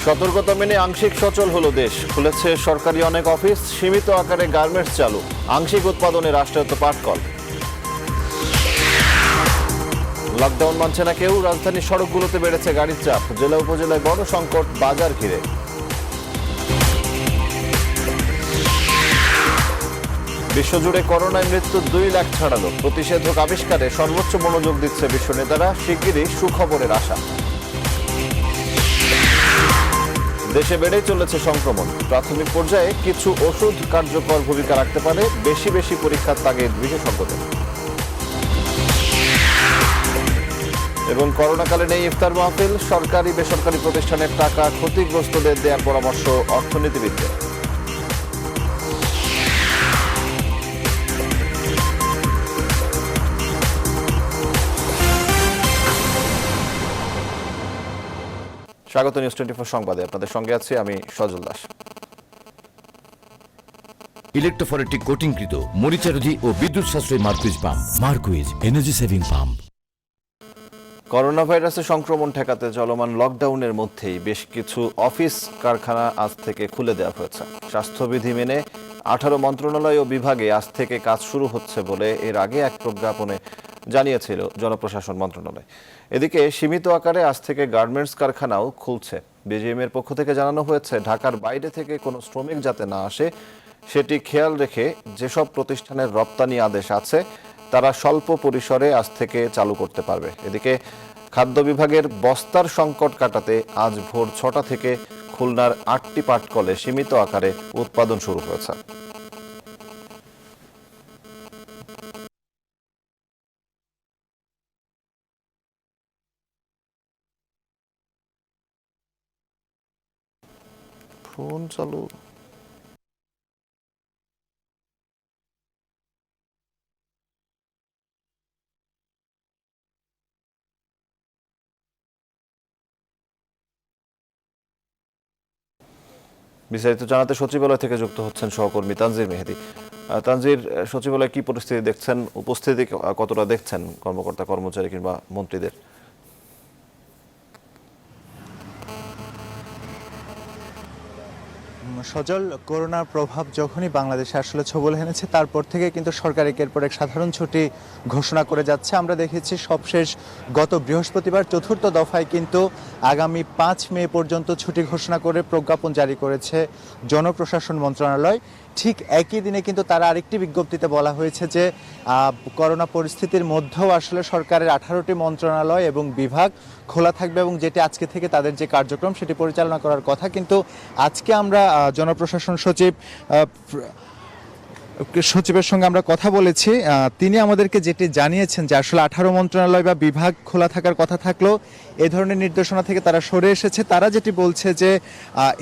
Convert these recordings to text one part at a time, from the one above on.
সতর্কতা মেনে আংশিক সচল হলো দেশ। খুলেছে সরকারি অনেক অফিস, সীমিত আকারে গার্মেন্টস চালু, আংশিক উৎপাদনে রাষ্ট্রায়ত্ত পাটকল। লকডাউন মানছে না কেউ, রাজধানীর সড়কগুলোতে বেড়েছে গাড়ির চাপ, জেলা উপজেলায় বড় সংকট বাজার ঘিরে। বিশ্বজুড়ে করোনায় মৃত্যু 2 লাখ ছাড়ালো, প্রতিষেধক আবিষ্কারে সর্বোচ্চ মনোযোগ দিচ্ছে বিশ্ব নেতারা, শিগগিরই সুখবরের আশা। দেশে বেড়েই চলেছে সংক্রমণ, প্রাথমিক পর্যায়ে কিছু ওষুধ কার্যকর ভূমিকা রাখতে পারে, বেশি বেশি পরীক্ষার তাগিদ বিশেষজ্ঞদের। এবং করোনাকালে নেই ইফতার মাহফিল, সরকারি বেসরকারি প্রতিষ্ঠানের টাকা ক্ষতিগ্রস্তদের দেওয়ার পরামর্শ অর্থনীতিবিদদের। স্বাগত নিউজ 24 সংবাদে, আপনাদের সঙ্গে আছি আমি সজল দাস। ইলেকট্রোফরেটিক কোটিংকৃত মরিচারোধী ও বিদ্যুৎ সাশ্রয়ী Marquis pump. Marquis energy saving pump. Corona ভাইরাসের সংক্রমণ ঠেকাতে চলমান লকডাউনের মধ্যেই বেশ কিছু অফিস কারখানা আজ থেকে খুলে দেওয়া হয়েছে। স্বাস্থ্যবিধি মেনে 18 মন্ত্রণালয় ও বিভাগে আজ থেকে কাজ শুরু হচ্ছে বলে এর আগে এক প্রজ্ঞাপনে জানিয়েছিল জনপ্রশাসন মন্ত্রণালয়। এদিকে সীমিত আকারে আজ থেকে গার্মেন্টস কারখানাও খুলছে। বিজিএম এর পক্ষ থেকে জানানো হয়েছে, ঢাকার বাইরে থেকে কোনো শ্রমিক যাতে না আসে সেটি খেয়াল রেখে যেসব প্রতিষ্ঠানের রপ্তানি আদেশ আছে তারা স্বল্প পরিসরে আজ থেকে চালু করতে পারবে। এদিকে খাদ্য বিভাগের বস্তার সংকট কাটাতে আজ ভোর 6টা থেকে খুলনার 8টি পাটকলে সীমিত আকারে উৎপাদন শুরু হয়েছে। ফোন চালু। বিস্তারিত জানাতে সচিবালয় থেকে যুক্ত হচ্ছেন সহকর্মী তানজির মেহেদি। তানজির, সচিবালয়ে কি পরিস্থিতি দেখছেন, উপস্থিতি কতটা দেখছেন কর্মকর্তা কর্মচারী কিংবা মন্ত্রীদের? সজল, করোনার প্রভাব যখনই বাংলাদেশে আসলে ছবল হেনেছে তারপর থেকে কিন্তু সরকার একের পর এক সাধারণ ছুটি ঘোষণা করে যাচ্ছে। আমরা দেখেছি সবশেষ গত বৃহস্পতিবার 4র্থ দফায় কিন্তু আগামী 5 মে পর্যন্ত ছুটি ঘোষণা করে প্রজ্ঞাপন জারি করেছে জনপ্রশাসন মন্ত্রণালয়। ঠিক একই দিনে কিন্তু তারা আরেকটি বিজ্ঞপ্তিতে বলা হয়েছে যে করোনা পরিস্থিতির মধ্যেও আসলে সরকারের 18টি মন্ত্রণালয় এবং বিভাগ খোলা থাকবে এবং যেটি আজকে থেকে তাদের যে কার্যক্রম সেটি পরিচালনা করার কথা। কিন্তু আজকে আমরা জনপ্রশাসন সচিবের সঙ্গে আমরা কথা বলেছি, তিনি আমাদেরকে যেটি জানিয়েছেন যে আসলে 18 মন্ত্রণালয় বা বিভাগ খোলা থাকার কথা থাকলেও এই ধরনের নির্দেশনা থেকে তারা সরে এসেছে। তারা যেটি বলছে যে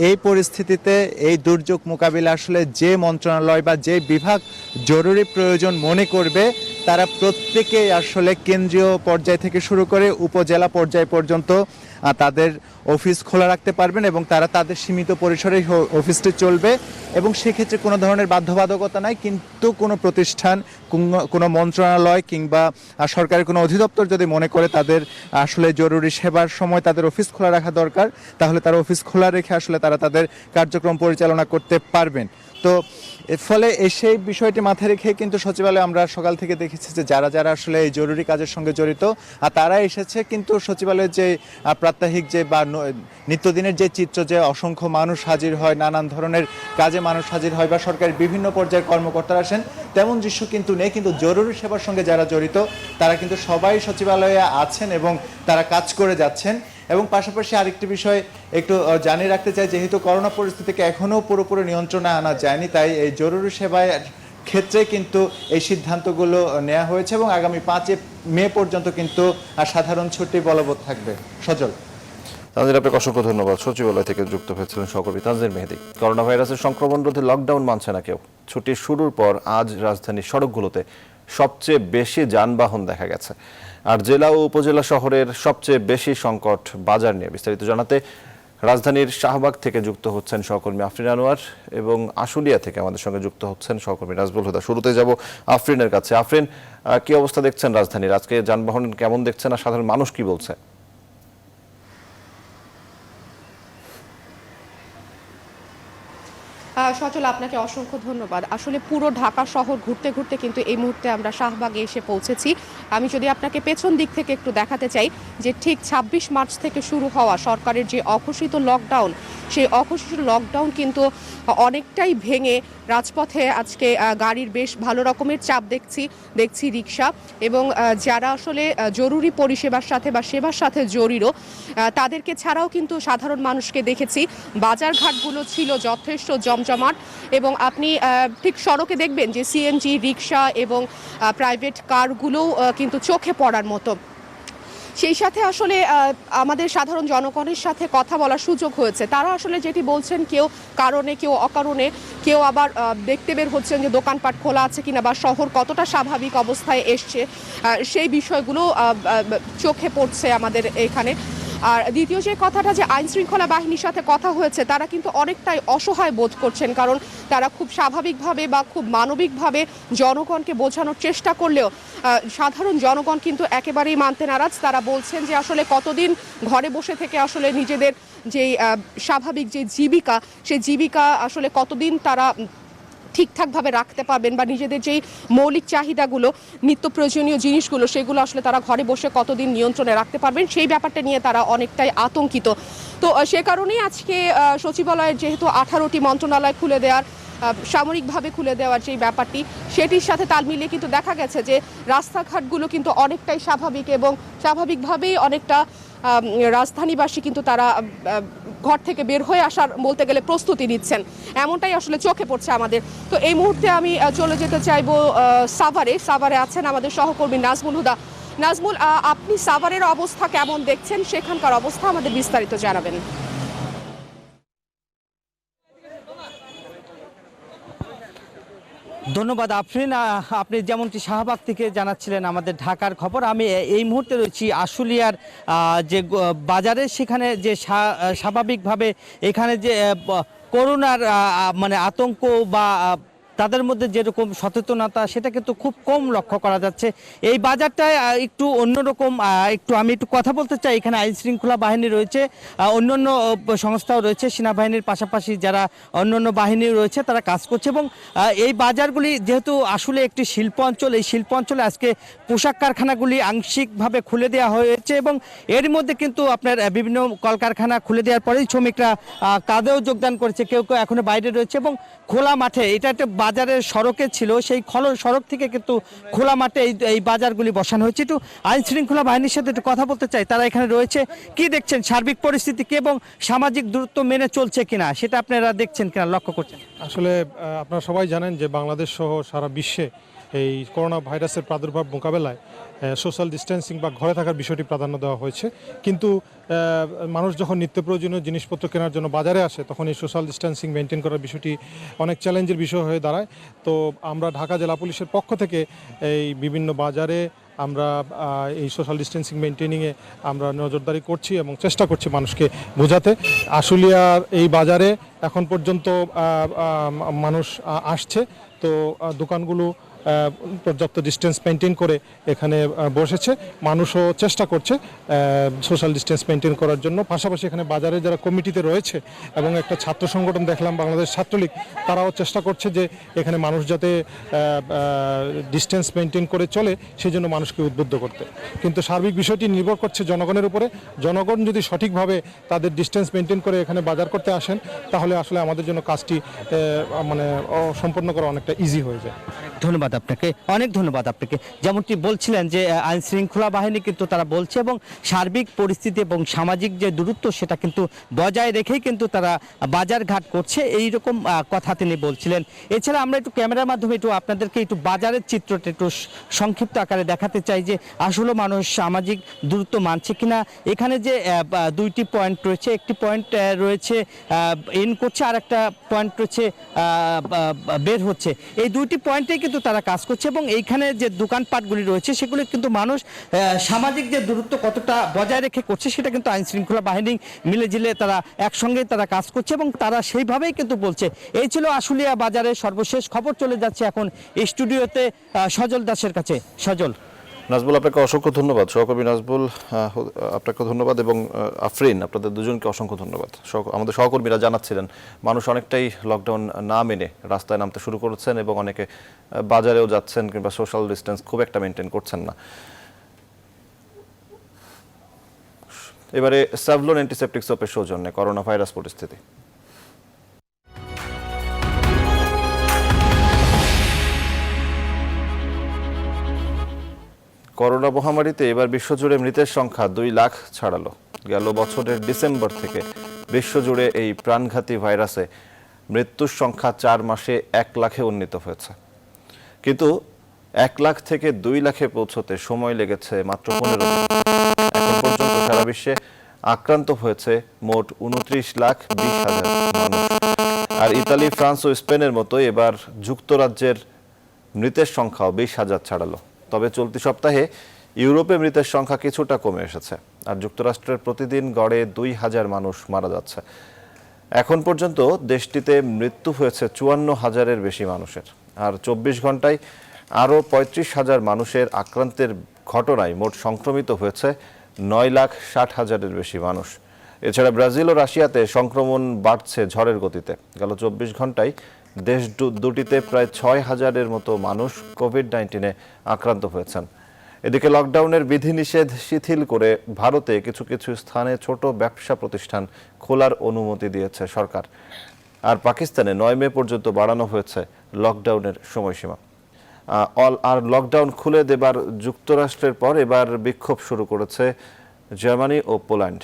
এই পরিস্থিতিতে এই দুর্যোগ মোকাবিলা আসলে যে মন্ত্রণালয় বা যে বিভাগ জরুরি প্রয়োজন মনে করবে তারা প্রত্যেকেই আসলে কেন্দ্রীয় পর্যায় থেকে শুরু করে উপজেলা পর্যায় পর্যন্ত তাদের অফিস খোলা রাখতে পারবেন এবং তারা তাদের সীমিত পরিসরে অফিসটি চলবে এবং সেক্ষেত্রে কোনো ধরনের বাধ্যবাধকতা নাই। কিন্তু কোনো প্রতিষ্ঠান, কোনো মন্ত্রণালয় কিংবা সরকারের কোনো অধিদপ্তর যদি মনে করে তাদের আসলে জরুরি সেবার সময় তাদের অফিস খোলা রাখা দরকার, তাহলে তারা অফিস খোলা রেখে আসলে তারা তাদের কার্যক্রম পরিচালনা করতে পারবেন। তো এর ফলে সেই বিষয়টি মাথায় রেখে কিন্তু সচিবালয়ে আমরা সকাল থেকে দেখেছি যে যারা যারা আসলে এই জরুরি কাজের সঙ্গে জড়িত তারা এসেছে। কিন্তু সচিবালয়ের যে প্রাত্যহিক যে বা নিত্যদিনের যে চিত্র, যে অসংখ্য মানুষ হাজির হয়, নানান ধরনের কাজে মানুষ হাজির হয় বা সরকারের বিভিন্ন পর্যায়ের কর্মকর্তারা আসেন, তেমন দৃশ্য কিন্তু নেই। কিন্তু জরুরি সেবার সঙ্গে যারা জড়িত তারা কিন্তু সবাই সচিবালয়ে আছেন এবং তারা কাজ করে যাচ্ছেন। এবং পাশাপাশি আরেকটি বিষয় একটু জানিয়ে রাখতে চাই, যেহেতু করোনা পরিস্থিতিকে এখনও পুরোপুরি নিয়ন্ত্রণে আনা যায়নি, তাই এই জরুরি সেবায় ক্ষেত্রে কিন্তু এই সিদ্ধান্তগুলো নেওয়া হয়েছে এবং আগামী 5 মে পর্যন্ত কিন্তু সাধারণ ছুটি বলবৎ থাকবে। সজল। তানজির, আপনাকে অসংখ্য ধন্যবাদ। সচিবালয় থেকে যুক্ত হয়েছিলেন সহকর্মী তানজির মেহেদি। করোনা ভাইরাসের সংক্রমণ রোধে লকডাউন মানছে না কেউ। ছুটির শুরুর পর আজ রাজধানীর সড়কগুলোতে সবচেয়ে বেশি যানবাহন দেখা গেছে। আর জেলা ও উপজেলা শহরের সবচেয়ে বেশি সংকট বাজার নিয়ে। বিস্তারিত জানাতে রাজধানীর শাহবাগ থেকে যুক্ত হচ্ছেন সহকর্মী আফরিন আনোয়ার এবং আশুলিয়া থেকে আমাদের সঙ্গে যুক্ত হচ্ছেন সহকর্মী নাজবুল হুদা। শুরুতে যাব আফরিনের কাছে। আফরিন, কি অবস্থা দেখছেন রাজধানীর? আজকে যানবাহন কেমন দেখছেন আর সাধারণ মানুষ কি বলছে? সচল, আপনাকে অসংখ্য ধন্যবাদ। আসলে পুরো ঢাকা শহর ঘুরতে ঘুরতে কিন্তু এই মুহূর্তে আমরা শাহবাগে এসে পৌঁছেছি। আমি যদি আপনাকে পেছন দিক থেকে একটু দেখাতে চাই যে ঠিক ২৬ মার্চ থেকে শুরু হওয়া সরকারের যে অঘোষিত লকডাউন, সেই অঘোষিত লকডাউন কিন্তু অনেকটাই ভেঙে রাজপথে আজকে গাড়ির বেশ ভালো রকমের চাপ দেখছি রিক্সা এবং যারা আসলে জরুরি পরিষেবার সাথে বা সেবার সাথে জড়িত তাদেরকে ছাড়াও কিন্তু সাধারণ মানুষকে দেখেছি। বাজারঘাটগুলো ছিল যথেষ্ট জমজমাট এবং আপনি ঠিক সড়কে দেখবেন যে সিএনজি রিক্সা এবং প্রাইভেট কারগুলোও কিন্তু চোখে পড়ার মতো। সেই সাথে আসলে আমাদের সাধারণ জনগণের সাথে কথা বলার সুযোগ হয়েছে। তারা আসলে যেটি বলছেন, কেউ কারণে কেউ অকারণে, কেউ আবার দেখতে বের হচ্ছেন যে দোকানপাট খোলা আছে কিনা বা শহর কতটা স্বাভাবিক অবস্থায় এসছে, সেই বিষয়গুলো চোখে পড়ছে আমাদের এখানে। আর দ্বিতীয় যে কথাটা, যে আইন শৃঙ্খলা বাহিনীর সাথে কথা হয়েছে, তারা কিন্তু অনেকটাই অসহায় বোধ করছেন, কারণ তারা খুব স্বাভাবিকভাবে বা খুব মানবিকভাবে জনগণকে বোঝানোর চেষ্টা করলেও সাধারণ জনগণ কিন্তু একেবারেই মানতে নারাজ। তারা বলছেন যে আসলে কতদিন ঘরে বসে থেকে আসলে নিজেদের যেই স্বাভাবিক যে জীবিকা, সেই জীবিকা আসলে কতদিন তারা ঠিকঠাকভাবে রাখতে পারবেন বা নিজেদের যেই মৌলিক চাহিদাগুলো, নিত্য প্রয়োজনীয় জিনিসগুলো, সেগুলো আসলে তারা ঘরে বসে কতদিন নিয়ন্ত্রণে রাখতে পারবেন, সেই ব্যাপারটা নিয়ে তারা অনেকটাই আতঙ্কিত। তো সে কারণেই আজকে সচিবালয়ের যেহেতু 18টি মন্ত্রণালয় খুলে দেওয়ার, সামরিকভাবে খুলে দেওয়ার যেই ব্যাপারটি, সেটির সাথে তাল মিলিয়ে কিন্তু দেখা গেছে যে রাস্তাঘাটগুলো কিন্তু অনেকটাই স্বাভাবিক এবং স্বাভাবিকভাবেই অনেকটা রাজধানীবাসী কিন্তু তারা ঘর থেকে বের হয়ে আসার বলতে গেলে প্রস্তুতি নিচ্ছেন, এমনটাই আসলে চোখে পড়ছে আমাদের। তো এই মুহূর্তে আমি চলে যেতে চাইবো সাভারে আছেন আমাদের সহকর্মী নাজমুল হুদা। নাজমুল, আপনি সাভারের অবস্থা কেমন দেখছেন, সেখানকার অবস্থা আমাদের বিস্তারিত জানাবেন। ধন্যবাদ আফরিন। আপনি যেমনটি শাহবাগ থেকে জানাচ্ছিলেন আমাদের ঢাকার খবর, আমি এই মুহূর্তে রয়েছি আশুলিয়ার যে বাজারে, সেখানে যে স্বাভাবিকভাবে এখানে যে করোনার মানে আতঙ্ক বা তাদের মধ্যে যেরকম সচেতনতা, সেটা কিন্তু খুব কম লক্ষ্য করা যাচ্ছে। এই বাজারটায় একটু অন্যরকম, আমি একটু কথা বলতে চাই। এখানে আইন শৃঙ্খলা বাহিনী রয়েছে, অন্যান্য সংস্থাও রয়েছে, সেনাবাহিনীর পাশাপাশি যারা অন্যান্য বাহিনী রয়েছে তারা কাজ করছে। এবং এই বাজারগুলি যেহেতু আসলে একটি শিল্প অঞ্চল, এই শিল্প অঞ্চলে আজকে পোশাক কারখানাগুলি আংশিকভাবে খুলে দেওয়া হয়েছে এবং এর মধ্যে কিন্তু আপনার বিভিন্ন কলকারখানা খুলে দেওয়ার পরেই শ্রমিকরা কাজেও যোগদান করেছে, কেউ কেউ এখনো বাইরে রয়েছে। এবং খোলা মাঠে, এটা একটা বাজারের সড়কে ছিল, সেই সড়ক থেকে কিন্তু খোলা মাঠে এই বাজারগুলি বসানো হয়েছে। একটু আইন শৃঙ্খলা বাহিনীর সাথে একটু কথা বলতে চাই, তারা এখানে রয়েছে। কি দেখছেন সার্বিক পরিস্থিতি কি এবং সামাজিক দূরত্ব মেনে চলছে কিনা, সেটা আপনারা দেখছেন কিনা, লক্ষ্য করছেন? আসলে আপনারা সবাই জানেন যে বাংলাদেশ সহ সারা বিশ্বে এই করোনা ভাইরাসের প্রাদুর্ভাব মোকাবেলায় সোশ্যাল ডিস্টেন্সিং বা ঘরে থাকার বিষয়টি প্রাধান্য দেওয়া হয়েছে। কিন্তু মানুষ যখন নিত্য প্রয়োজনীয় জিনিসপত্র কেনার জন্য বাজারে আসে, তখন এই সোশ্যাল ডিস্টেন্সিং মেনটেন করার বিষয়টি অনেক চ্যালেঞ্জের বিষয় হয়ে দাঁড়ায়। তো আমরা ঢাকা জেলা পুলিশের পক্ষ থেকে এই বিভিন্ন বাজারে আমরা এই সোশ্যাল ডিস্টেন্সিং মেনটেনিংয়ে আমরা নজরদারি করছি এবং চেষ্টা করছি মানুষকে বোঝাতে। আশুলিয়ার এই বাজারে এখন পর্যন্ত মানুষ আসছে, তো দোকানগুলো পর্যাপ্ত ডিস্টেন্স মেনটেন করে এখানে বসেছে। মানুষও চেষ্টা করছে সোশ্যাল ডিস্টেন্স মেনটেন করার জন্য। পাশাপাশি এখানে বাজারে যারা কমিটিতে রয়েছে এবং একটা ছাত্র সংগঠন দেখলাম, বাংলাদেশ ছাত্রলীগ, তারাও চেষ্টা করছে যে এখানে মানুষ যাতে ডিস্টেন্স মেনটেন করে চলে, সেই জন্য মানুষকে উদ্বুদ্ধ করতে। কিন্তু সার্বিক বিষয়টি নির্ভর করছে জনগণের উপরে। জনগণ যদি সঠিকভাবে তাদের ডিস্টেন্স মেনটেন করে এখানে বাজার করতে আসেন, তাহলে আসলে আমাদের জন্য কাজটি মানে সম্পন্ন করা অনেকটা ইজি হয়ে যায়। ধন্যবাদ আপনাকে, অনেক ধন্যবাদ আপনাকে। যেমনটি বলছিলেন যে আইন শৃঙ্খলা বাহিনী কিন্তু তারা বলছে এবং সার্বিক পরিস্থিতি এবং সামাজিক যে দূরত্ব, সেটা কিন্তু বজায় রেখেই কিন্তু তারা বাজারঘাট করছে, এই রকম কথা তিনি বলছিলেন। এছাড়া আমরা একটু ক্যামেরার মাধ্যমে একটু আপনাদেরকে একটু বাজারের চিত্রটা একটু সংক্ষিপ্ত আকারে দেখাতে চাই যে আসলে মানুষ সামাজিক দূরত্ব মানছে কিনা। এখানে যে দুইটি পয়েন্ট রয়েছে, একটি পয়েন্ট রয়েছে ইন করছে, আর একটা পয়েন্ট রয়েছে বের হচ্ছে। এই দুইটি পয়েন্টেই কিন্তু তারা কাজ করছে এবং এইখানে যে দোকানপাটগুলি রয়েছে, সেগুলি কিন্তু মানুষ সামাজিক যে দূরত্ব কতটা বজায় রেখে করছে, সেটা কিন্তু আইন শৃঙ্খলা বাহিনী মিলেঝিলে তারা একসঙ্গে তারা কাজ করছে এবং তারা সেইভাবেই কিন্তু বলছে। এই ছিল আশুলিয়া বাজারের সর্বশেষ খবর। চলে যাচ্ছে এখন স্টুডিওতে সজল দাসের কাছে। সজল। নাজবুল, আপনাকে অসংখ্য ধন্যবাদ। সহকর্মী নাজবুল, আপনাকে ধন্যবাদ, এবং আফরিন, আপনাদের দুজনকে অসংখ্য ধন্যবাদ। আমাদের সহকর্মীরা জানাচ্ছিলেন মানুষ অনেকটাই লকডাউন না মেনে রাস্তায় নামতে শুরু করেছেন এবং অনেকে বাজারেও যাচ্ছেন কিংবা সোশ্যাল ডিস্টেন্স খুব একটা মেনটেন করছেন না। এবারে স্যাভলন অ্যান্টিসেপটিক সোপের সৌজন্যে করোনা ভাইরাস পরিস্থিতি। করোনা মহামারীতে এবার বিশ্বজুড়ে মৃতের সংখ্যা 2 লাখ ছাড়ালো। গেল বছরের ডিসেম্বর থেকে বিশ্বজুড়ে এই প্রাণঘাতী ভাইরাসে মৃত্যুর সংখ্যা 4 মাসে 1 লাখে উন্নীত হয়েছে। কিন্তু 1 লাখ থেকে 2 লাখে পৌঁছতে সময় লেগেছে মাত্র 15 দিন। এখন পর্যন্ত সারা বিশ্বে আক্রান্ত হয়েছে মোট 29,20,000 মানুষ। আর ইতালি, ফ্রান্স ও স্পেনের মতো এবার যুক্তরাজ্যের মৃতের সংখ্যাও 20,000 ছাড়ালো। তবে চলতি সপ্তাহে ইউরোপে মৃতের সংখ্যা কিছুটা কমে এসেছে, আর যুক্তরাষ্ট্রের প্রতিদিন গড়ে 2,000 মানুষ মারা যাচ্ছে। এখন পর্যন্ত দেশটিতে মৃত্যু হয়েছে 54,000-এর বেশি মানুষের, আর 24 ঘন্টায় আরও 35,000 মানুষের আক্রান্তের ঘটনায় মোট সংক্রমিত হয়েছে 9,60,000-এর বেশি মানুষ। এছাড়া ব্রাজিল ও রাশিয়াতে সংক্রমণ বাড়ছে ঝড়ের গতিতে। গেল 24 ঘন্টায় দেশ দুটিতে প্রায় 6,000-এর মতো মানুষ কোভিড-19-এ আক্রান্ত হয়েছেন। এদিকে লকডাউনের বিধিনিষেধ শিথিল করে ভারতে কিছু কিছু স্থানে ছোট ব্যবসা প্রতিষ্ঠান খোলার অনুমতি দিয়েছে সরকার। আর পাকিস্তানে 9 মে পর্যন্ত বাড়ানো হয়েছে লকডাউনের সময়সীমা। আর লকডাউন খুলে দেবার যুক্তরাষ্ট্রের পর এবার বিক্ষোভ শুরু করেছে জার্মানি ও পোল্যান্ড।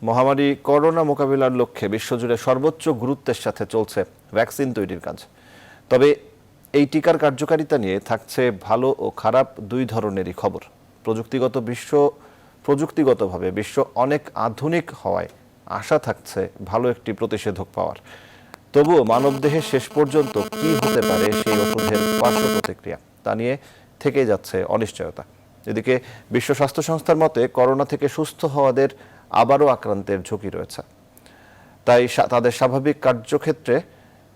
মহামারী করোনা মোকাবিলার লক্ষ্যে বিশ্বজুড়ে সর্বোচ্চ গুরুত্বের সাথে চলছে ভ্যাকসিন তৈরির কাজ। তবে এই টিকার কার্যকারিতা নিয়ে থাকছে ভালো ও খারাপ দুই ধরনেরই খবর। প্রযুক্তিগতভাবে বিশ্ব অনেক আধুনিক হওয়ায় আশা থাকছে ভালো একটি প্রতিষেধক পাওয়ার। তবুও মানবদেহে শেষ পর্যন্ত কি হতে পারে সেই ওষুধের পার্শ্ব প্রতিক্রিয়া, তা নিয়ে থেকে যাচ্ছে অনিশ্চয়তা। এদিকে বিশ্ব স্বাস্থ্য সংস্থার মতে করোনা থেকে সুস্থ হওয়াদের আবারও আক্রান্তের ঝুঁকি রয়েছে। তাই তাদের স্বাভাবিক কার্যক্ষেত্রে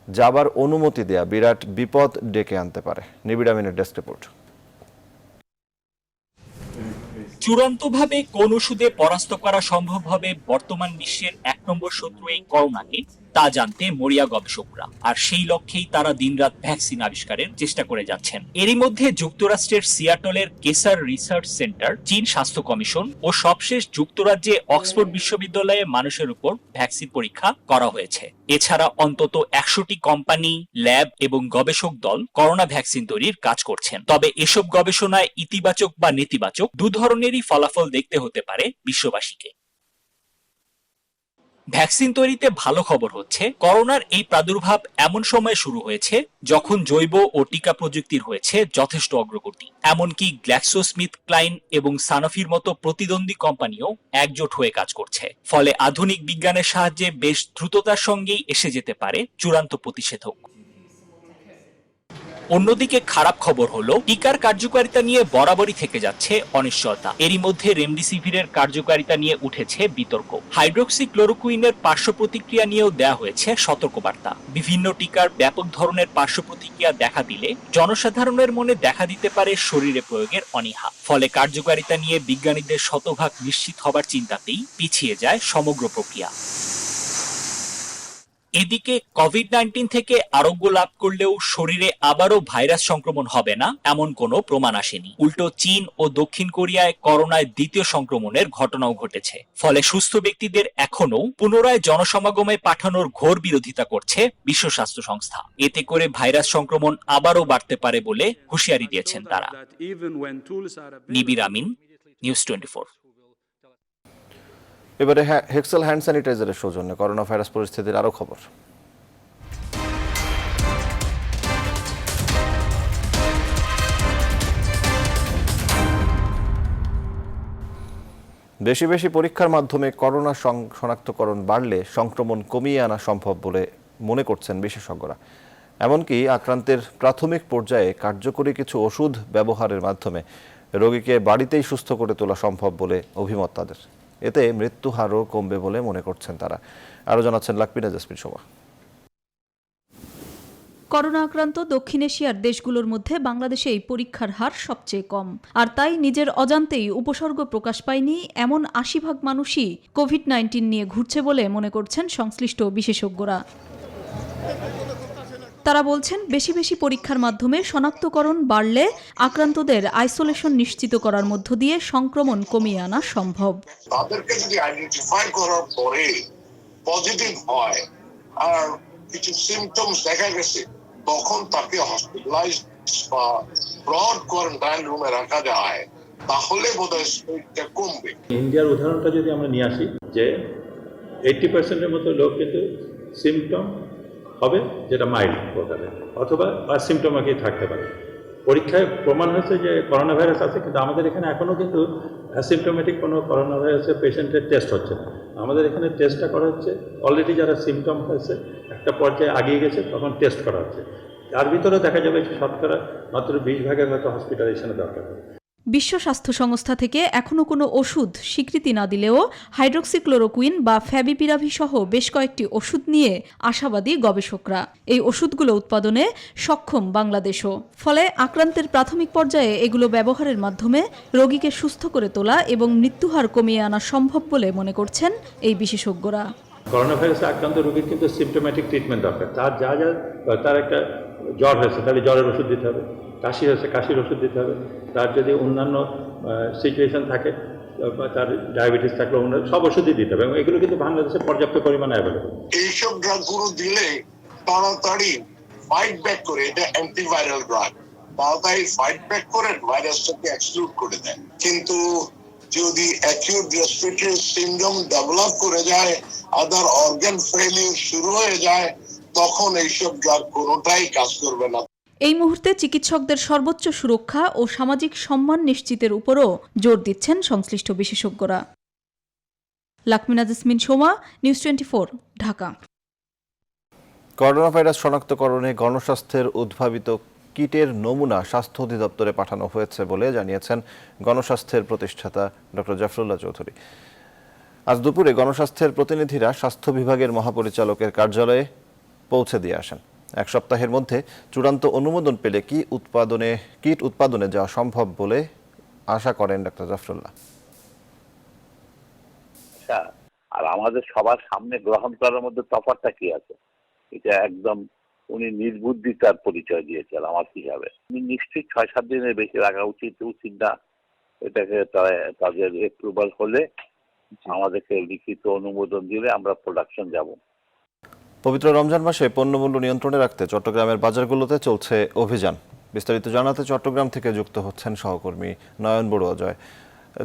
যাবার অনুমতি দেয়া বিরাট বিপদ ডেকে আনতে পারে। নিবিড় আমিনের ডেস্ক রিপোর্ট। চূড়ান্তভাবে কোন ওষুধে পরাস্ত করা সম্ভব হবে বর্তমান বিশ্বের 1 নম্বর শত্রু এই করোনাকে, তা জানতে মরিয়া গবেষকরা। আর সেই লক্ষ্যেই তারা দিনরাত ভ্যাকসিন আবিষ্কারের চেষ্টা করে যাচ্ছেন। এরই মধ্যে যুক্তরাষ্ট্রের সিয়াটলের কেসার রিসার্চ সেন্টার, চীন স্বাস্থ্য কমিশন ও সবশেষ যুক্তরাজ্যে অক্সফোর্ড বিশ্ববিদ্যালয়ে মানুষের উপর ভ্যাকসিন পরীক্ষা করা হয়েছে। এছাড়া অন্তত 100টি কোম্পানি, ল্যাব এবং গবেষক দল করোনা ভ্যাকসিন তৈরির কাজ করছেন। তবে এসব গবেষণায় ইতিবাচক বা নেতিবাচক দু ধরনেরই ফলাফল দেখতে হতে পারে বিশ্ববাসীকে। ভ্যাকসিন তৈরিতে ভালো খবর হচ্ছে, করোনার এই প্রাদুর্ভাব এমন সময় শুরু হয়েছে যখন জৈব ও টিকা প্রযুক্তির হয়েছে যথেষ্ট অগ্রগতি। এমনকি গ্ল্যাক্সোস্মিথক্লাইন এবং সানোফির মতো প্রতিদ্বন্দ্বী কোম্পানিও একজোট হয়ে কাজ করছে। ফলে আধুনিক বিজ্ঞানের সাহায্যে বেশ দ্রুততার সঙ্গেই এসে যেতে পারে চূড়ান্ত প্রতিষেধক। অন্যদিকে খারাপ খবর হলো, টিকার কার্যকারিতা নিয়ে বরাবরই থেকে যাচ্ছে অনিশ্চয়তা। এরই মধ্যে রেমডেসিভিরের কার্যকারিতা নিয়ে উঠেছে বিতর্ক। হাইড্রোক্সিক্লোরোকুইনের পার্শ্ব প্রতিক্রিয়া নিয়েও দেয়া হয়েছে সতর্কবার্তা। বিভিন্ন টিকার ব্যাপক ধরনের পার্শ্ব প্রতিক্রিয়া দেখা দিলে জনসাধারণের মনে দেখা দিতে পারে শরীরে প্রয়োগের অনীহা। ফলে কার্যকারিতা নিয়ে বিজ্ঞানীদের শতভাগ নিশ্চিত হবার চিন্তাতেই পিছিয়ে যায় সমগ্র প্রক্রিয়া। এদিকে কোভিড-19 থেকে আরোগ্য লাভ করলেও শরীরে আবারও ভাইরাস সংক্রমণ হবে না এমন কোনো প্রমাণ আসেনি। উল্টো চীন ও দক্ষিণ কোরিয়ায় করোনায় দ্বিতীয় সংক্রমণের ঘটনাও ঘটেছে। ফলে সুস্থ ব্যক্তিদের এখনও পুনরায় জনসমাগমে পাঠানোর ঘোর বিরোধিতা করছে বিশ্ব স্বাস্থ্য সংস্থা। এতে করে ভাইরাস সংক্রমণ আবারও বাড়তে পারে বলে হুঁশিয়ারি দিয়েছেন তারা। নিবিড় আমিন, নিউজ 24। এবারে হেক্সেল হ্যান্ড স্যানিটাইজারের সৌজন্যে করোনা ভাইরাস পরিস্থিতির আরও খবর। বেশি বেশি পরীক্ষার মাধ্যমে করোনা শনাক্তকরণ বাড়লে সংক্রমণ কমিয়ে আনা সম্ভব বলে মনে করছেন বিশেষজ্ঞরা। এমনকি আক্রান্তের প্রাথমিক পর্যায়ে কার্যকরী কিছু ওষুধ ব্যবহারের মাধ্যমে রোগীকে বাড়িতেই সুস্থ করে তোলা সম্ভব বলে অভিমত তাদের। এতে মৃত্যু হারও কমবে বলে মনে করছেন তারা। আরও জানাচ্ছেন লাকমিনা জাসমিন শোভা। করোনা আক্রান্ত দক্ষিণ এশিয়ার দেশগুলোর মধ্যে বাংলাদেশে এই পরীক্ষার হার সবচেয়ে কম। আর তাই নিজের অজান্তেই উপসর্গ প্রকাশ পায়নি এমন ৮০% মানুষই কোভিড-19 নিয়ে ঘুরছে বলে মনে করছেন সংশ্লিষ্ট বিশেষজ্ঞরা। তারা বলছেন, বেশি বেশি পরীক্ষার মাধ্যমে শনাক্তকরণ বাড়লে আক্রান্তদের আইসোলেশন নিশ্চিত করার মধ্য দিয়ে সংক্রমণ কমিয়ে আনা সম্ভব। তাদেরকে যদি আইডেন্টিফাই করার পরে পজিটিভ হয় আর কিছু সিমটমস দেখা গেছে, তখন তাকে হসপিটালাইজ বা ব্রড কোয়ারেন্টাইন রুমে রাখা যায়, তাহলে বোধহয় স্প্রেডটা কমবে। ইন্ডিয়ার উদাহরণটা যদি আমরা নিয়ে আসি, যে 80%-এর মতো লোক কিন্তু সিমটম হবে যেটা মাইল্ড প্রকারের, অথবা সিমটমাকেই থাকতে পারে। পরীক্ষায় প্রমাণ হয়েছে যে করোনা ভাইরাস আছে, কিন্তু আমাদের এখানে এখনও কিন্তু অ্যাসিমটোমেটিক কোনো করোনা ভাইরাসের পেশেন্টের টেস্ট হচ্ছে না। আমাদের এখানে টেস্টটা করা হচ্ছে অলরেডি যারা সিমটম হয়েছে, একটা পর্যায়ে আগিয়ে গেছে, তখন টেস্ট করা হচ্ছে। তার ভিতরে দেখা যাবে যে শতকরা মাত্র 20% হয়তো হসপিটালাইজেশনের দরকার হবে। বিশ্ব স্বাস্থ্য সংস্থা থেকে এখনও কোনো ওষুধ স্বীকৃতি না দিলেও হাইড্রোক্সিক্লোরোকুইন বা ফ্যাভিপিরাভি সহ বেশ কয়েকটি ওষুধ নিয়ে আশাবাদী গবেষকরা। এই ওষুধগুলো উৎপাদনে সক্ষম বাংলাদেশও। ফলে আক্রান্তের প্রাথমিক পর্যায়ে এগুলো ব্যবহারের মাধ্যমে রোগীকে সুস্থ করে তোলা এবং মৃত্যুহার কমিয়ে আনা সম্ভব বলে মনে করছেন এই বিশেষজ্ঞরা। করোনা ভাইরাসে আক্রান্ত রোগীর কিন্তু সিমটোম্যাটিক ট্রিটমেন্ট দরকার। তার তার একটা জ্বর হয়েছে, তাহলে জ্বরের ওষুধ দিতে হবে। কাশি হয়েছে, কাশির ওষুধ দিতে হবে। তার যদি অন্যান্য সিচুয়েশন থাকে, বা তার ডায়াবেটিস থাকলে অন্য সব ওষুধই দিতে হবে, এবং এগুলো কিন্তু বাংলাদেশে পর্যাপ্ত পরিমাণে অ্যাভেলেবল। এইসব ড্রাগগুলো দিলে তাড়াতাড়ি ফাইট ব্যাক করে, এটা অ্যান্টিভাইরাল ড্রাগ, তাড়াতাড়ি ফাইট ব্যাক করে ভাইরাসটাকে এক্সক্লুড করে দেয়। কিন্তু যদি অ্যাকিউট রেসপিরেটরি সিনড্রোম ডেভেলপ করে যায়, আদার অর্গান ফেলিউর শুরু হয়ে যায়, তখন এইসব ড্রাগ কোনোটাই কাজ করবে না। এই মুহূর্তে চিকিৎসকদের সর্বোচ্চ সুরক্ষা ও সামাজিক সম্মান নিশ্চিতের উপরও জোর দিচ্ছেন সংশ্লিষ্ট বিশেষজ্ঞরা। লাকমিনা জাসমিন শোভা, নিউজ 24, ঢাকা। করোনা ভাইরাস শনাক্তকরণে গণস্বাস্থ্যের উদ্ভাবিত কিটের নমুনা স্বাস্থ্য অধিদপ্তরে পাঠানো হয়েছে বলে জানিয়েছেন গণস্বাস্থ্যের প্রতিষ্ঠাতা ডক্টর জাফরুল্লাহ চৌধুরী। আজ দুপুরে গণস্বাস্থ্যের প্রতিনিধিরা স্বাস্থ্য বিভাগের মহাপরিচালকের কার্যালয়ে পৌঁছে দিয়ে আসেন। এক সপ্তাহের মধ্যে চূড়ান্ত অনুমোদন পেলে কিট উৎপাদনে যাওয়া সম্ভব বলে আশা করেন ডক্টর জাফরুল্লাহ। আর আমাদের সবার সামনে গ্রহণ করার মধ্যে তফাৎটা কি আছে? এটা একদম উনি নির্বুদ্ধিতার পরিচয় দিয়েছেন আমার হিসাবে। নিশ্চয়ই 6-7 দিনের বেশি রাখা উচিত না। এটাকে তাদের অ্যাপ্রুভাল হলে আমাদেরকে লিখিত অনুমোদন দিলে আমরা প্রোডাকশন যাব। পবিত্র রমজান মাসে পণ্যমূল্য নিয়ন্ত্রণে রাখতে চট্টগ্রামের বাজারগুলোতে চলছে অভিযান। বিস্তারিত জানাতে চট্টগ্রাম থেকে যুক্ত হচ্ছেন সহকর্মী নয়ন বড়ুয়া জয়।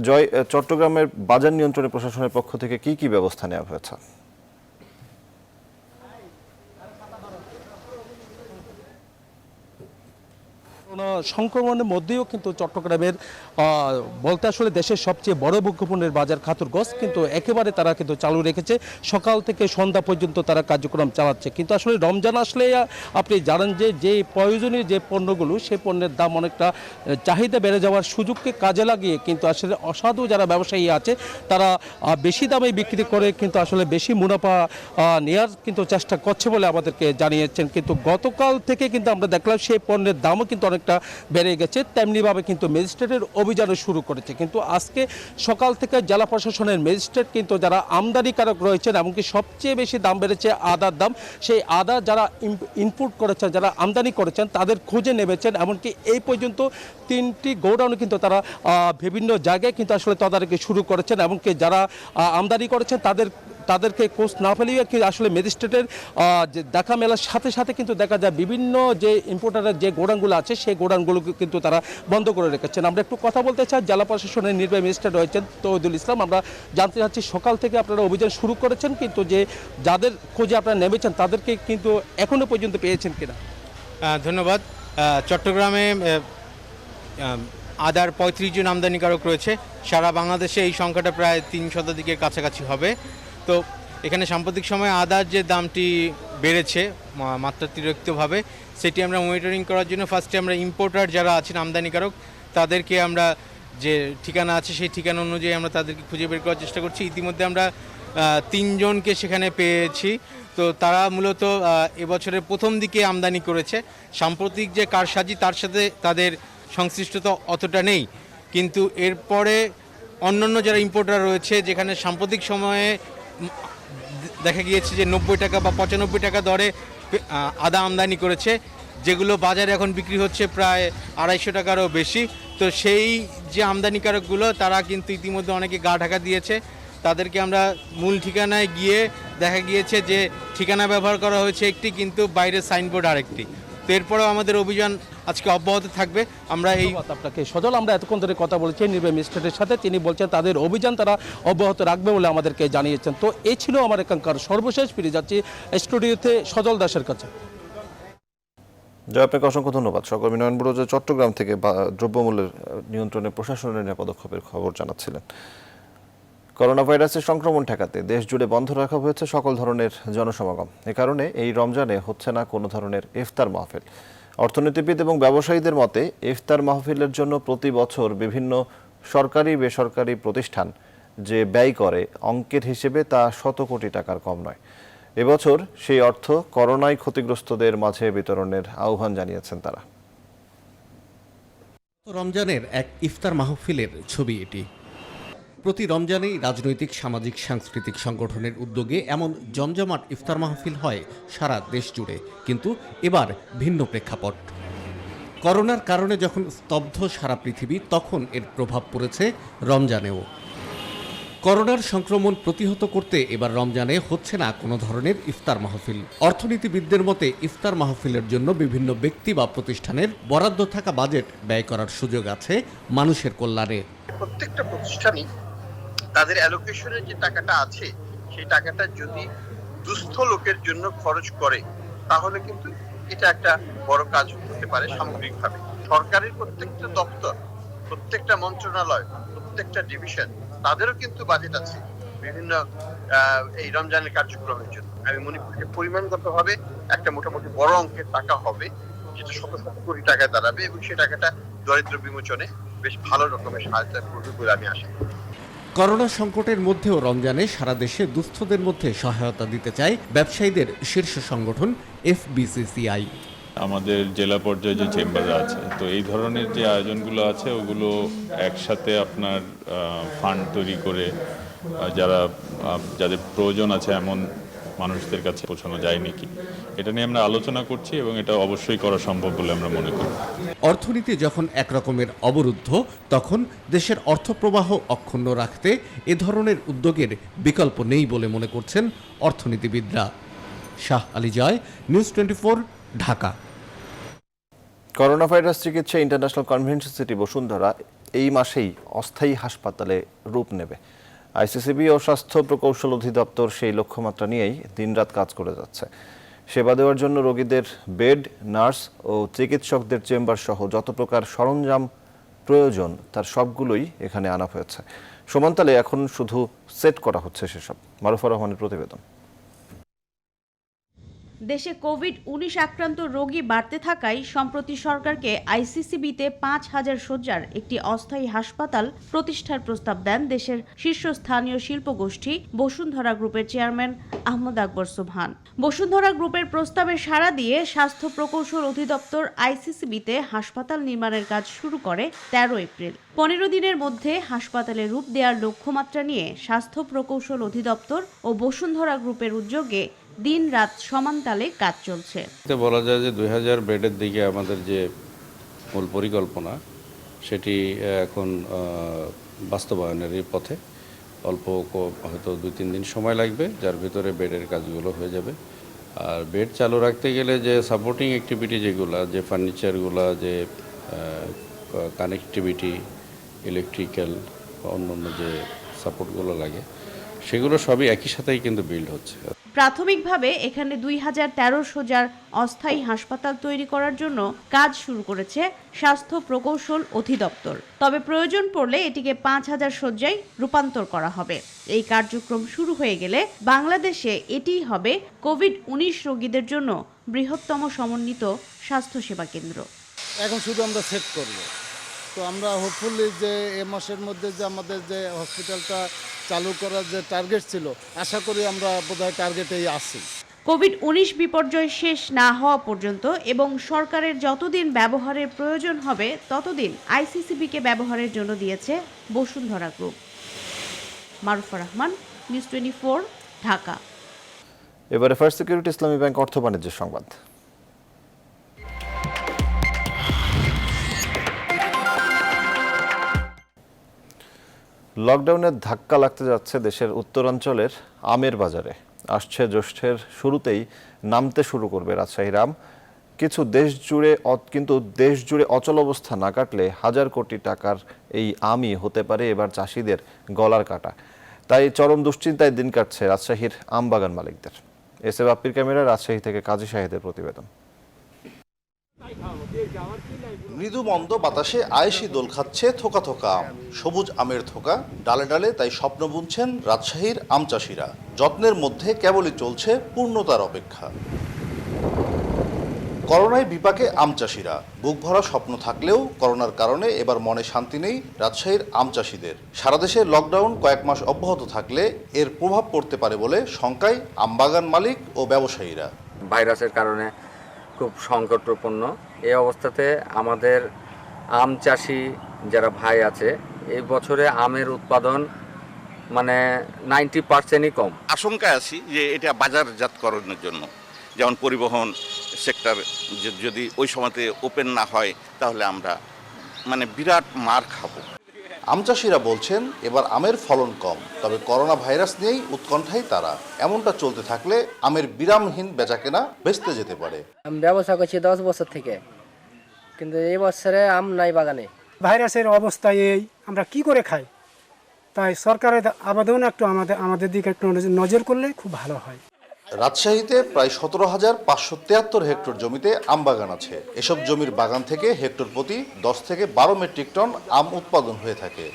জয়, চট্টগ্রামের বাজার নিয়ন্ত্রণে প্রশাসনের পক্ষ থেকে কি কি ব্যবস্থা নেওয়া হয়েছে? সংক্রমণের মধ্যেও কিন্তু চট্টগ্রামের বলতে আসলে দেশের সবচেয়ে বড় ভোগ্যপণ্যের বাজার খাতুরগঞ্জ কিন্তু একেবারে তারা কিন্তু চালু রেখেছে। সকাল থেকে সন্ধ্যা পর্যন্ত তারা কার্যক্রম চালাচ্ছে। কিন্তু আসলে রমজান আসলে আপনি জানেন যে প্রয়োজনীয় যে পণ্যগুলো, সেই পণ্যের দাম অনেকটা চাহিদা বেড়ে যাওয়ার সুযোগকে কাজে লাগিয়ে কিন্তু আসলে অসাধু যারা ব্যবসায়ী আছে তারা বেশি দামে বিক্রি করে কিন্তু আসলে বেশি মুনাফা নেওয়ার কিন্তু চেষ্টা করছে বলে আমাদেরকে জানিয়েছেন। কিন্তু গতকাল থেকে কিন্তু আমরা দেখলাম সেই পণ্যের দামও কিন্তু অনেকটা বেড়ে গেছে। তেমনিভাবে কিন্তু ম্যাজিস্ট্রেটের অভিযানও শুরু করেছে। কিন্তু আজকে সকাল থেকে জেলা প্রশাসনের ম্যাজিস্ট্রেট কিন্তু যারা আমদানিকারক রয়েছেন, এমনকি সবচেয়ে বেশি দাম বেড়েছে আদার দাম, সেই আদা যারা ইনপুট করেছেন, যারা আমদানি করেছেন তাদের খোঁজে নেমেছেন। এমনকি এই পর্যন্ত 3টি গোডাউনে কিন্তু তারা বিভিন্ন জায়গায় কিন্তু আসলে তদারকি শুরু করেছেন। এমনকি যারা আমদানি করেছেন তাদেরকে কোচ না ফেলিয়ে আসলে ম্যাজিস্ট্রেটের দেখা মেলার সাথে সাথে কিন্তু দেখা যায় বিভিন্ন যে ইম্পোর্টারের যে গোডাউনগুলো আছে সেই গোডাউনগুলোকে কিন্তু তারা বন্ধ করে রেখেছেন। আমরা একটু কথা বলতে চাই, জেলা প্রশাসনের নির্বাহী ম্যাজিস্ট্রেট রয়েছেন তৌহিদুল ইসলাম। আমরা জানতে চাচ্ছি সকাল থেকে আপনারা অভিযান শুরু করেছেন, কিন্তু যে যাদের খোঁজে আপনারা নেমেছেন তাদেরকে কিন্তু এখনো পর্যন্ত পেয়েছেন কিনা? ধন্যবাদ। চট্টগ্রামে আদার 35 জন আমদানিকারক রয়েছে। সারা বাংলাদেশে এই সংখ্যাটা প্রায় 3 শতাধিকের কাছাকাছি হবে। তো এখানে সাম্প্রতিক সময়ে আদার যে দামটি বেড়েছে মাত্রাতিরিক্তভাবে, সেটি আমরা মনিটরিং করার জন্য ফার্স্টে আমরা ইম্পোর্টার যারা আছেন আমদানিকারক তাদেরকে আমরা যে ঠিকানা আছে সেই ঠিকানা অনুযায়ী আমরা তাদেরকে খুঁজে বের করার চেষ্টা করছি। ইতিমধ্যে আমরা 3 জনকে সেখানে পেয়েছি। তো তারা মূলত এবছরের প্রথম দিকে আমদানি করেছে। সাম্প্রতিক যে কারসাজি তার সাথে তাদের সংশ্লিষ্টতা অতটা নেই, কিন্তু এরপরে অন্যান্য যারা ইম্পোর্টার রয়েছে যেখানে সাম্প্রতিক সময়ে দেখা গিয়েছে যে 90 টাকা বা 95 টাকা দরে আদা আমদানি করেছে, যেগুলো বাজারে এখন বিক্রি হচ্ছে প্রায় 250 টাকারও বেশি। তো সেই যে আমদানিকারকগুলো তারা কিন্তু ইতিমধ্যে অনেকে গা ঢাকা দিয়েছে। তাদেরকে আমরা মূল ঠিকানায় গিয়ে দেখা গিয়েছে যে ঠিকানা ব্যবহার করা হয়েছে একটি, কিন্তু বাইরে সাইনবোর্ড আরেকটি। তো এরপরেও আমাদের অভিযান আজকে অব্যাহত থাকবে। আমরা এই আপনাকে সজল, আমরা এতক্ষণ ধরে কথা বলেছি নির্বাহী ম্যাজিস্ট্রেটের সাথে, তিনি বলছেন তাদের অভিযান তারা অব্যাহত রাখবে বলে আমাদেরকে জানিয়েছেন। তো এই ছিল আমার এখানকার সর্বশেষ। ফিরে যাচ্ছি স্টুডিওতে সজল দাসের কাছে। জয়, আপনাকে অসংখ্য ধন্যবাদ। সহকর্মী নয়ন বুড়ো যে চট্টগ্রাম থেকে দ্রব্যমূল্যের নিয়ন্ত্রণে প্রশাসনের নেওয়া পদক্ষেপের খবর জানাচ্ছিলেন। করোনা ভাইরাসের সংক্রমণ ঠেকাতে দেশ জুড়ে বন্ধ রাখা হয়েছে সকল ধরনের জনসমাগম। এ কারণে এই রমজানে হচ্ছে না কোনো ধরনের ইফতার মাহফিল। অর্থনীতিবিদ এবং ব্যবসায়ীদের মতে ইফতার মাহফিলের জন্য প্রতি বছর বিভিন্ন সরকারি বেসরকারি প্রতিষ্ঠান যে ব্যয় করে অঙ্কের হিসেবে তা 100 কোটি টাকার কম নয়। এবছর সেই অর্থ করোনায় ক্ষতিগ্রস্তদের মাঝে বিতরণের আহ্বান জানিয়েছেন তারা। রমজানের এক ইফতার মাহফিলের ছবি এটি। প্রতি রমজানেই রাজনৈতিক, সামাজিক, সাংস্কৃতিক সংগঠনের উদ্যোগে এমন জমজমাট ইফতার মাহফিল হয় সারা দেশ জুড়ে। কিন্তু এবার ভিন্ন প্রেক্ষাপট। করোনার কারণে যখন স্তব্ধ সারা পৃথিবী, তখন এর প্রভাব পড়েছে রমজানেও। করোনার সংক্রমণ প্রতিহত করতে এবার রমজানে হচ্ছে না কোনো ধরনের ইফতার মাহফিল। অর্থনীতিবিদদের মতে ইফতার মাহফিলের জন্য বিভিন্ন ব্যক্তি বা প্রতিষ্ঠানের বরাদ্দ থাকা বাজেট ব্যয় করার সুযোগ আছে মানুষের কল্যাণে। প্রত্যেকটা প্রতিষ্ঠানই তাদের অ্যালোকেশনের যে টাকাটা আছে সেই টাকাটা যদি দুস্থ লোকের জন্য খরচ করে তাহলে কিন্তু এটা একটা বড় কাজ হতে পারে সামগ্রিকভাবে। সরকারের প্রত্যেকটা দপ্তর, প্রত্যেকটা মন্ত্রণালয়, প্রত্যেকটা ডিভিশন তাদেরও কিন্তু বাজেট আছে বিভিন্ন এই রমজানের কার্যক্রমের জন্য। আমি মনে করি যে পরিমাণগতভাবে একটা মোটামুটি বড় অঙ্কের টাকা হবে, যেটা শত শত কোটি টাকায় দাঁড়াবে এবং সেই টাকাটা দরিদ্র বিমোচনে বেশ ভালো রকমের সহায়তা করবে বলে আমি আশা করি। করোনা সংকটের মধ্যেও রমজানে সারা দেশে দুস্থদের মধ্যে সহায়তা দিতে চায় ব্যবসায়ীদের শীর্ষ সংগঠন FBCCI। আমাদের জেলা পর্যায়ে যে চেম্বার আছে, তো এই ধরনের যে আয়োজনগুলো আছে ওগুলো একসাথে আপনার ফান্ড তৈরি করে যাদের প্রয়োজন আছে এমন মানুষদের কাছে পৌঁছানো যায় নাকি, এটা নিয়ে আমরা আলোচনা করছি এবং এটা অবশ্যই করা সম্ভব বলে আমরা মনে করি। অর্থনীতি যখন একরকমের অবরুদ্ধ, তখন দেশের অর্থপ্রবাহ অক্ষুণ্ণ রাখতে এ ধরনের উদ্যোগের বিকল্প নেই বলে মনে করছেন অর্থনীতিবিদরা। শাহ আলী জয়, নিউজ 24, ঢাকা। করোনা ভাইরাস চিকিৎসা ইন্টারন্যাশনাল কনভেনশন সিটি বসুন্ধরা এই মাসেই অস্থায়ী হাসপাতালে রূপ নেবে। আইসিসিবি ও স্বাস্থ্য প্রকৌশল অধিদপ্তর সেই লক্ষ্যমাত্রা নিয়েই দিনরাত কাজ করে যাচ্ছে। সেবা দেওয়ার জন্য রোগীদের বেড, নার্স ও চিকিৎসকদের চেম্বার সহ যত প্রকার সরঞ্জাম প্রয়োজন তার সবগুলোই এখানে আনা হয়েছে। সমান্তালে এখন শুধু সেট করা হচ্ছে সেসব। মারুফা রহমানের প্রতিবেদন। দেশে কোভিড-19 আক্রান্ত রোগী বাড়তে থাকায় সম্প্রতি সরকারকে আইসিসিবিতে 5,000 শয্যার একটি অস্থায়ী হাসপাতাল প্রতিষ্ঠার প্রস্তাব দেন দেশের শীর্ষস্থানীয় শিল্পগোষ্ঠী বসুন্ধরা গ্রুপের চেয়ারম্যান আহমদ আকবর সুবহান। বসুন্ধরা গ্রুপের প্রস্তাবে সাড়া দিয়ে স্বাস্থ্য প্রকৌশল অধিদপ্তর আইসিসিবিতে হাসপাতাল নির্মাণের কাজ শুরু করে 13 এপ্রিল। 15 দিনের মধ্যে হাসপাতালে রূপ দেওয়ার লক্ষ্যমাত্রা নিয়ে স্বাস্থ্য প্রকৌশল অধিদপ্তর ও বসুন্ধরা গ্রুপের উদ্যোগে দিন রাত সমানতালে কাজ চলছে। বলা যায় যে 2000 বেডের দিকে আমাদের যে মূল পরিকল্পনা সেটি এখন বাস্তবায়নেরই পথে। অল্প হয়তো 2-3 দিন সময় লাগবে, যার ভিতরে বেডের কাজগুলো হয়ে যাবে। আর বেড চালু রাখতে গেলে যে সাপোর্টিং অ্যাক্টিভিটি যেগুলো, যে ফার্নিচারগুলো, যে কানেক্টিভিটি, ইলেকট্রিক্যাল অন্যান্য যে সাপোর্টগুলো লাগে, সেগুলো সবই একই সাথেই কিন্তু বিল্ড হচ্ছে। প্রাথমিকভাবে এখানে 2013 শয্যার অস্থায়ী হাসপাতাল তৈরি করার জন্য কাজ শুরু করেছে স্বাস্থ্য প্রকৌশল অধিদপ্তর। তবে প্রয়োজন পড়লে এটিকে 5,000 শয্যায় রূপান্তর করা হবে। এই কার্যক্রম শুরু হয়ে গেলে বাংলাদেশে এটিই হবে কোভিড-19 রোগীদের জন্য বৃহত্তম সমন্বিত স্বাস্থ্যসেবা কেন্দ্র। এখন শুধু আমরা সেট করব, তো আমরা হোপফুলি যে এ মাসের মধ্যে যে আমাদের যে হসপিটালটা চালু করার যে টার্গেট ছিল, আশা করি আমরা বোধহয় টার্গেটেই আছি। কোভিড-19 বিপর্যয় শেষ না হওয়া পর্যন্ত এবং সরকারের যতদিন ব্যবহারের প্রয়োজন হবে ততদিন আইসিসিবিকে ব্যবহারের জন্য দিয়েছে বসুন্ধরা গ্রুপ। মারুফা রহমান, নিউজ 24, ঢাকা। এবারে ফার্স্ট সিকিউরিটি ইসলামী ব্যাংক অর্থ বাণিজ্যের সংবাদ। লকডাউনের ধাক্কা লাগতে যাচ্ছে দেশের উত্তরাঞ্চলের আমের বাজারে। আসছে জ্যৈষ্ঠের শুরুতেই নামতে শুরু করবে রাজশাহীর আম। কিন্তু দেশ জুড়ে অচল অবস্থা না কাটলে হাজার কোটি টাকার এই আমই হতে পারে এবার চাষিদের গলার কাটা। তাই চরম দুশ্চিন্তায় দিন কাটছে রাজশাহীর আম বাগান মালিকদের। এসএ বাপ্পির ক্যামেরা, রাজশাহী থেকে কাজী শাহেদের প্রতিবেদন। মৃদু মন্দ বাতাসে আয়েশি দোল খাচ্ছে থোকা থোকা আম, সবুজ আমের থোকা ডালে ডালে, তাই স্বপ্ন বুনছেন রাজশাহীর আম চাষিরা। যত্নের মধ্যে কেবলই চলছে পূর্ণতার অপেক্ষা। করোনায় বিপাকে আম চাষিরা, বুক ভরা স্বপ্ন থাকলেও করোনার কারণে এবার মনে শান্তি নেই রাজশাহীর আম চাষিদের। সারা দেশে লকডাউন কয়েক মাস অব্যাহত থাকলে এর প্রভাব পড়তে পারে বলে শঙ্কায় আমবাগান মালিক ও ব্যবসায়ীরা। ভাইরাসের কারণে খুব সংকটপূর্ণ এই অবস্থাতে আমাদের আম চাষি যারা ভাই আছে, এই বছরে আমের উৎপাদন মানে 90%ই কম। আশঙ্কায় আছি যে এটা বাজারজাতকরণের জন্য, যেমন পরিবহন সেক্টর যদি ওই সময়তে ওপেন না হয় তাহলে আমরা বিরাট মার খাবো। আম চাষিরা বলছেন এবার আমের ফলন কম, তবে করোনা ভাইরাস নিয়েই উৎকণ্ঠায় তারা। এমনটা চলতে থাকলে আমের বিরামহীন বেচাকেনা বেচতে যেতে পারে। আমি ব্যবসা করছি 10 বছর থেকে, কিন্তু এই বছরে আম নাই বাগানে। ভাইরাসের অবস্থা এই, আমরা কি করে খাই? তাই সরকারের আবেদন একটু আমাদের দিকে একটু নজর করলে খুব ভালো হয়। রাজশাহীতে প্রায় 17,573 হেক্টর জমিতে আম বাগান আছে। এসব জমির বাগান থেকে হেক্টর প্রতি 10 থেকে 12 মেট্রিক টন আম উৎপাদন হয়ে থাকে।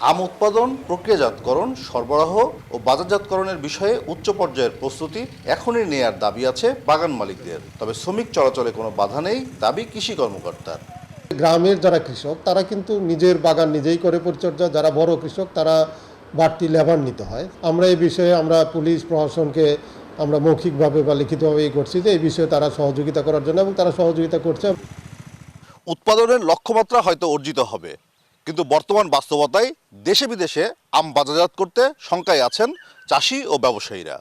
আম উৎপাদন, প্রক্রিয়াজাতকরণ, সরবরাহ ও বাজারজাতকরণের বিষয়ে উচ্চ পর্যায়ের প্রস্তুতি এখনই নেয়ার দাবি আছে বাগান মালিকদের। তবে শ্রমিক চলাচলে কোনো বাধা নেই দাবি কৃষি কর্মকর্তার। গ্রামের যারা কৃষক তারা কিন্তু নিজের বাগান নিজেই করে পরিচর্যা, যারা বড় কৃষক তারা বাড়তি লেবার নিতে হয়। আমরা এই বিষয়ে পুলিশ প্রশাসনকে আমরা মৌখিকভাবে বা লিখিতভাবে করছি যে এই বিষয়ে তারা সহযোগিতা করার জন্য, এবং তারা সহযোগিতা করছে। উৎপাদনের লক্ষ্যমাত্রা হয়তো অর্জিত হবে, কিন্তু বর্তমান বাস্তবতায় দেশে বিদেশে আম বাজারজাত করতে শঙ্কায় আছেন চাষি ও ব্যবসায়ীরা।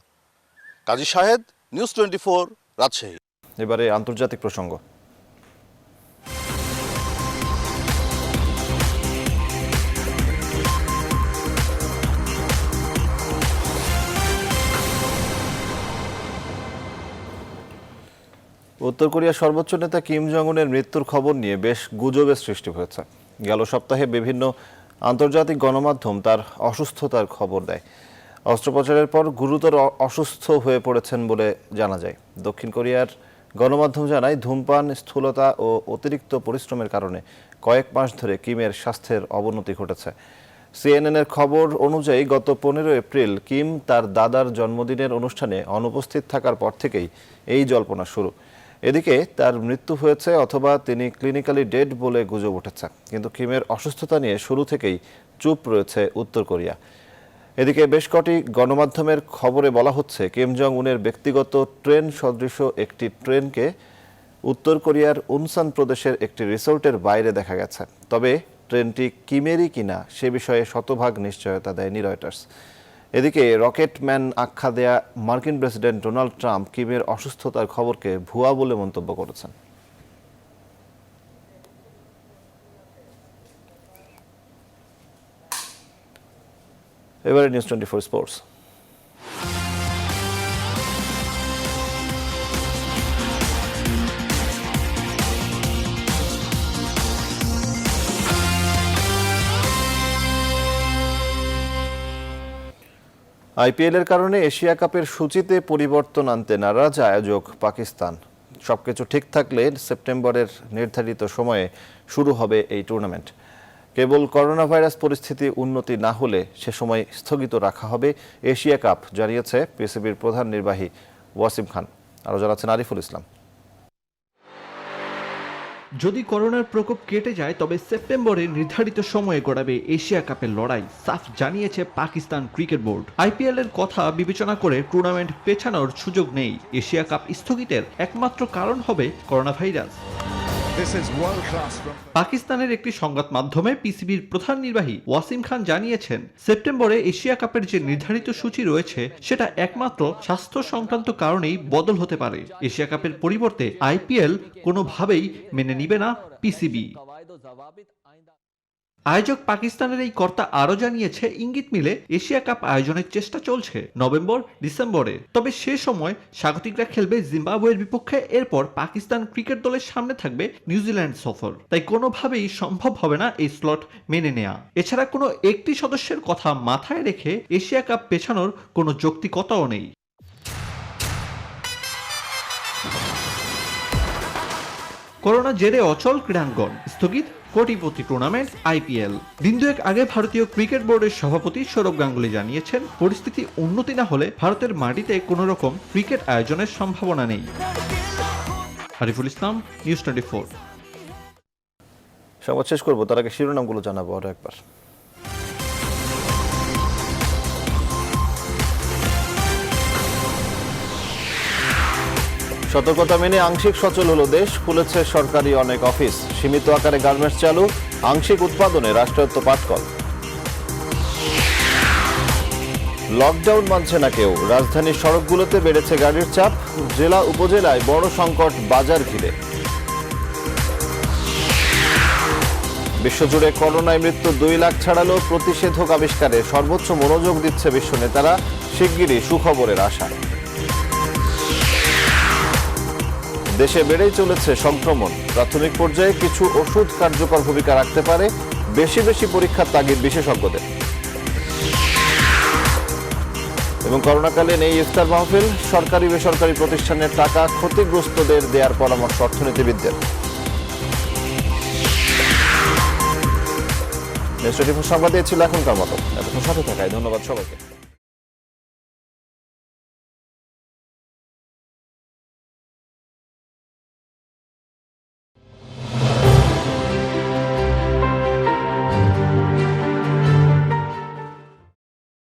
কাজী শাহেদ, নিউজ 24, রাজশাহী। এবারে আন্তর্জাতিক প্রসঙ্গ। উত্তর কোরিয়ার সর্বোচ্চ নেতা কিম জং উনের মৃত্যুর খবর নিয়ে বেশ গুজবের সৃষ্টি হয়েছে। গেল সপ্তাহে বিভিন্ন আন্তর্জাতিক গণমাধ্যম তার অসুস্থতার খবর দেয়। অস্ত্রোপচারের পর গুরুতর অসুস্থ হয়ে পড়েছেন বলে জানা যায়। দক্ষিণ কোরিয়ার গণমাধ্যম জানায়, ধূমপান, স্থূলতা ও অতিরিক্ত পরিশ্রমের কারণে কয়েক মাস ধরে কিমের স্বাস্থ্যের অবনতি ঘটেছে। সিএনএনের খবর অনুযায়ী গত 15 এপ্রিল কিম তার দাদার জন্মদিনের অনুষ্ঠানে অনুপস্থিত থাকার পর থেকেই এই জল্পনা শুরু। এদিকে তার মৃত্যু হয়েছে অথবা তিনি ক্লিনিক্যালি ডেড বলে গুজব উঠেছে। কিন্তু কিমের অসুস্থতা নিয়ে শুরু থেকেই চুপ রয়েছে উত্তর কোরিয়া। এদিকে বেশ কটি গণমাধ্যমের খবরে বলা হচ্ছে, কিম জং উনের ব্যক্তিগত ট্রেন সদৃশ একটি ট্রেনকে উত্তর কোরিয়ার উনসান প্রদেশের একটি রিসোর্টের বাইরে দেখা গেছে। তবে ট্রেনটি কিমেরই কিনা সে বিষয়ে শতভাগ নিশ্চয়তা দেয়নি রয়টার্স। এদিকে রকেটম্যান আখ্যা দেয়া মার্কিন প্রেসিডেন্ট ডোনাল্ড ট্রাম্প কিমের অসুস্থতার খবরকে ভুয়া বলে মন্তব্য করেছেন। এবারে নিউজ 24 স্পোর্টস। আইপিএলের কারণে এশিয়া কাপের সূচিতে পরিবর্তন আনতে নারাজ আয়োজক পাকিস্তান। সবকিছু ঠিক থাকলে সেপ্টেম্বরের নির্ধারিত সময়ে শুরু হবে এই টুর্নামেন্ট। কেবল করোনা ভাইরাস পরিস্থিতি উন্নতি না হলে সে সময় স্থগিত রাখা হবে এশিয়া কাপ, জানিয়েছে পিসিবির প্রধান নির্বাহী ওয়াসিম খান। আরও জানাচ্ছেন আরিফুল ইসলাম। যদি করোনার প্রকোপ কেটে যায় তবে সেপ্টেম্বরে নির্ধারিত সময়ে গড়াবে এশিয়া কাপের লড়াই, সাফ জানিয়েছে পাকিস্তান ক্রিকেট বোর্ড। আইপিএল এর কথা বিবেচনা করে টুর্নামেন্ট পেছানোর সুযোগ নেই। এশিয়া কাপ স্থগিতের একমাত্র কারণ হবে করোনা ভাইরাস। পাকিস্তানের একটি সংবাদ মাধ্যমে পিসিবির প্রধান নির্বাহী ওয়াসিম খান জানিয়েছেন, সেপ্টেম্বরে এশিয়া কাপের যে নির্ধারিত সূচি রয়েছে সেটা একমাত্র স্বাস্থ্য সংক্রান্ত কারণেই বদল হতে পারে। এশিয়া কাপের পরিবর্তে আইপিএল কোনোভাবেই মেনে নিবে না পিসিবি। আয়োজক পাকিস্তানের এই কর্তা আরো জানিয়েছে, ইঙ্গিত মিলে এশিয়া কাপ আয়োজনের চেষ্টা চলছে নভেম্বর ডিসেম্বরে। তবে সে সময় স্বাগতিকরা খেলবে জিম্বাবুয়ের বিপক্ষে, এরপর পাকিস্তান ক্রিকেট দলের সামনে থাকবে নিউজিল্যান্ড সফর। তাই কোনোভাবেই সম্ভব হবে না এই স্লট মেনে নেওয়া। এছাড়া কোনো একটি সদস্যের কথা মাথায় রেখে এশিয়া কাপ পেছানোর কোনো যৌক্তিকতাও নেই। করোনা জেরে অচল ক্রীড়াঙ্গন, স্থগিত কোটিপতি টুর্নামেন্ট আইপিএল। দিন দুয়েক আগে ভারতীয় ক্রিকেট বোর্ডের সভাপতি সৌরভ গাঙ্গুলি জানিয়েছেন, পরিস্থিতি উন্নতি না হলে ভারতের মাটিতে কোনো রকম ক্রিকেট আয়োজনের সম্ভাবনা নেই। আরিফুল ইসলাম, নিউজ 24। সংবাদ শেষ করবো, তার আগে শিরোনামগুলো জানাবো আরো একবার। সতর্কতা মেনে আংশিক সচল হলো দেশ, খুলেছে সরকারি অনেক অফিস। সীমিত আকারে গার্মেন্টস চালু, আংশিক উৎপাদনে রাষ্ট্রায়ত্ত পাটকল। লকডাউন মানছে না কেউ, রাজধানীর সড়কগুলোতে বেড়েছে গাড়ির চাপ। জেলা উপজেলায় বড় সংকট বাজার ঘিরে। বিশ্বজুড়ে করোনায় মৃত্যু 2 লাখ ছাড়ালো, প্রতিষেধক আবিষ্কারে সর্বোচ্চ মনোযোগ দিচ্ছে বিশ্ব নেতারা। শিগগিরই সুখবরের আশা। দেশে বেড়েই চলেছে সংক্রমণ, প্রাথমিক পর্যায়ে কিছু ওষুধ কার্যকর ভূমিকা রাখতে পারে। বেশি বেশি পরীক্ষার তাগিদ বিশেষজ্ঞদের। এবং করোনাকালীন এই ইফতার মাহফিল, সরকারি বেসরকারি প্রতিষ্ঠানের টাকা ক্ষতিগ্রস্তদের দেওয়ার পরামর্শ অর্থনীতিবিদদের। সংবাদে ছিল এখনকার মতো। এতক্ষণ সাথে থাকায় ধন্যবাদ সবাইকে।